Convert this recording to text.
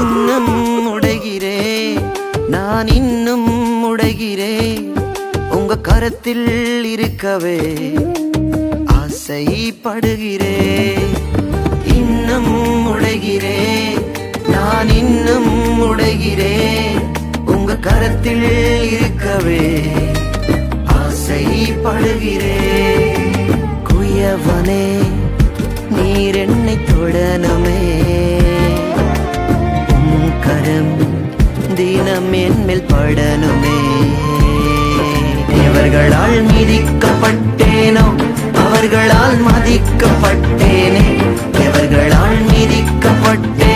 இன்னும் உடைகிறே நான் இன்னும் உடைகிறே உங்க கரத்தில் இருக்கவே ஆசைப்படுகிறே இன்னும் உடைகிறே நான் இன்னும் உடைகிறே உங்க கரத்தில் இருக்கவே ஆசைப்படுகிறே குயவனே நீர் என்னை தொடனுமே கரம் தினம் என் மேல் படனுமே எவர்களால் மிதிக்கப்பட்டேனோ அவர்களால் மதிக்கப்பட்டேனே எவர்களால் மிதிக்கப்பட்டேன்